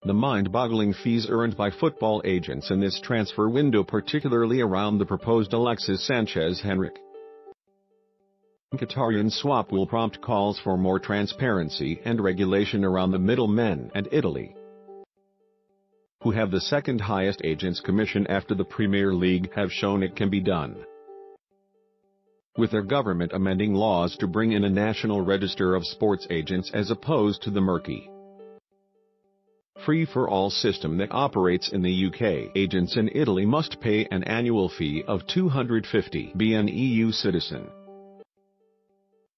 The mind-boggling fees earned by football agents in this transfer window, particularly around the proposed Alexis Sanchez-Henrik Mkhitaryan swap, will prompt calls for more transparency and regulation around the middlemen, and Italy, who have the second highest agents commission after the Premier League, have shown it can be done, with their government amending laws to bring in a national register of sports agents as opposed to the murky free-for-all system that operates in the UK. Agents in Italy must pay an annual fee of £250, be an EU citizen,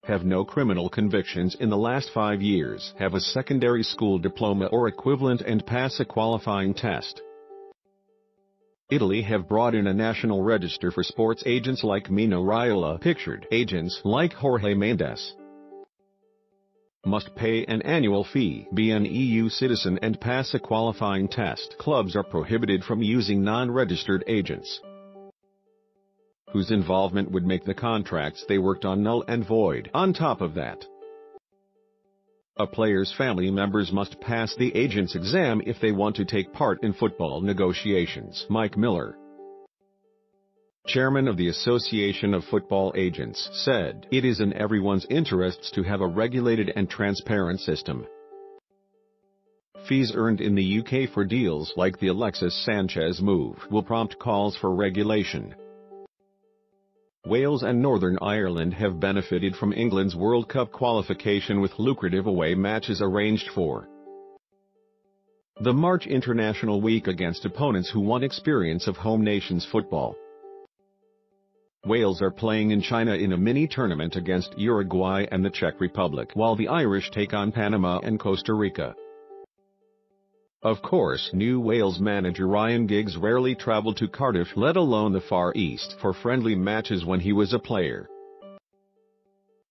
have no criminal convictions in the last 5 years, have a secondary school diploma or equivalent, and pass a qualifying test. Italy have brought in a national register for sports agents like Mino Raiola. Pictured agents like Jorge Mendes must pay an annual fee, be an EU citizen, and pass a qualifying test. Clubs are prohibited from using non-registered agents whose involvement would make the contracts they worked on null and void. On top of that, a player's family members must pass the agent's exam if they want to take part in football negotiations. Mike Miller, chairman of the Association of Football Agents, said, "It is in everyone's interests to have a regulated and transparent system. Fees earned in the UK for deals like the Alexis Sanchez move will prompt calls for regulation." Wales and Northern Ireland have benefited from England's World Cup qualification, with lucrative away matches arranged for the March international week against opponents who want experience of home nations football. Wales are playing in China in a mini-tournament against Uruguay and the Czech Republic, while the Irish take on Panama and Costa Rica. Of course, new Wales manager Ryan Giggs rarely travelled to Cardiff, let alone the Far East, for friendly matches when he was a player.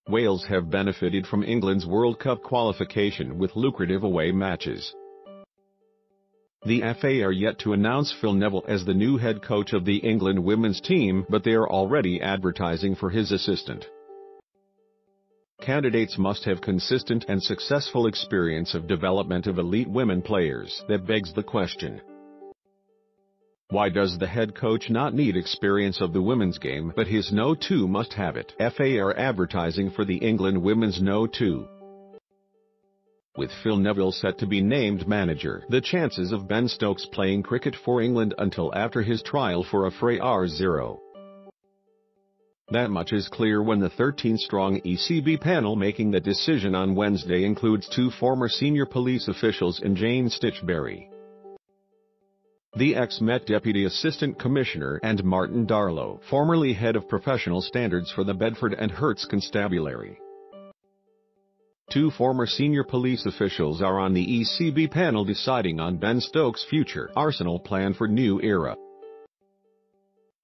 Wales have benefited from England's World Cup qualification with lucrative away matches. The FA are yet to announce Phil Neville as the new head coach of the England women's team, but they are already advertising for his assistant. Candidates must have consistent and successful experience of development of elite women players. That begs the question: why does the head coach not need experience of the women's game, but his No. 2 must have it? FA are advertising for the England women's No. 2. With Phil Neville set to be named manager, the chances of Ben Stokes playing cricket for England until after his trial for a fray are zero. That much is clear when the 13-strong ECB panel making the decision on Wednesday includes 2 former senior police officials in Jane Stitchberry, the ex-Met Deputy Assistant Commissioner, and Martin Darlow, formerly head of professional standards for the Bedford and Herts Constabulary. 2 former senior police officials are on the ECB panel deciding on Ben Stokes' future Arsenal plan for new era.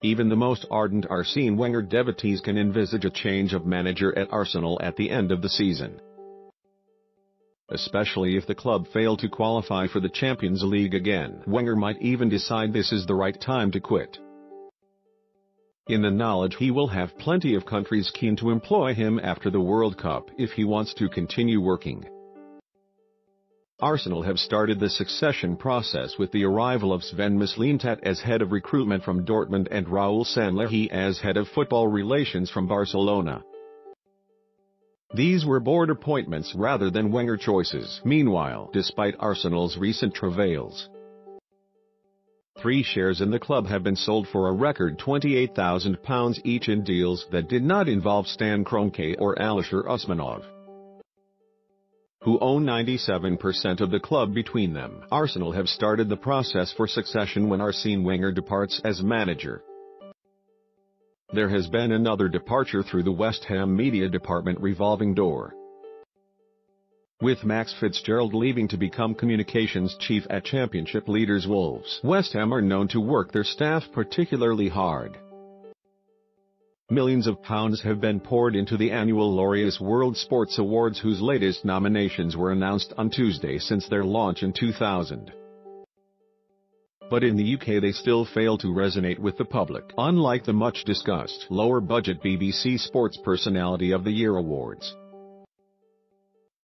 Even the most ardent Arsene Wenger devotees can envisage a change of manager at Arsenal at the end of the season, especially if the club fail to qualify for the Champions League again. Wenger might even decide this is the right time to quit, in the knowledge he will have plenty of countries keen to employ him after the World Cup if he wants to continue working. Arsenal have started the succession process with the arrival of Sven Mislintat as head of recruitment from Dortmund and Raúl Sanllehi as head of football relations from Barcelona. These were board appointments rather than Wenger choices. Meanwhile, despite Arsenal's recent travails, 3 shares in the club have been sold for a record £28,000 each in deals that did not involve Stan Kroenke or Alisher Usmanov, who own 97% of the club between them. Arsenal have started the process for succession when Arsene Wenger departs as manager. There has been another departure through the West Ham media department revolving door, with Max Fitzgerald leaving to become communications chief at Championship leaders Wolves. West Ham are known to work their staff particularly hard. Millions of pounds have been poured into the annual Laureus World Sports Awards, whose latest nominations were announced on Tuesday since their launch in 2000. But in the UK they still fail to resonate with the public, unlike the much-discussed lower-budget BBC Sports Personality of the Year awards.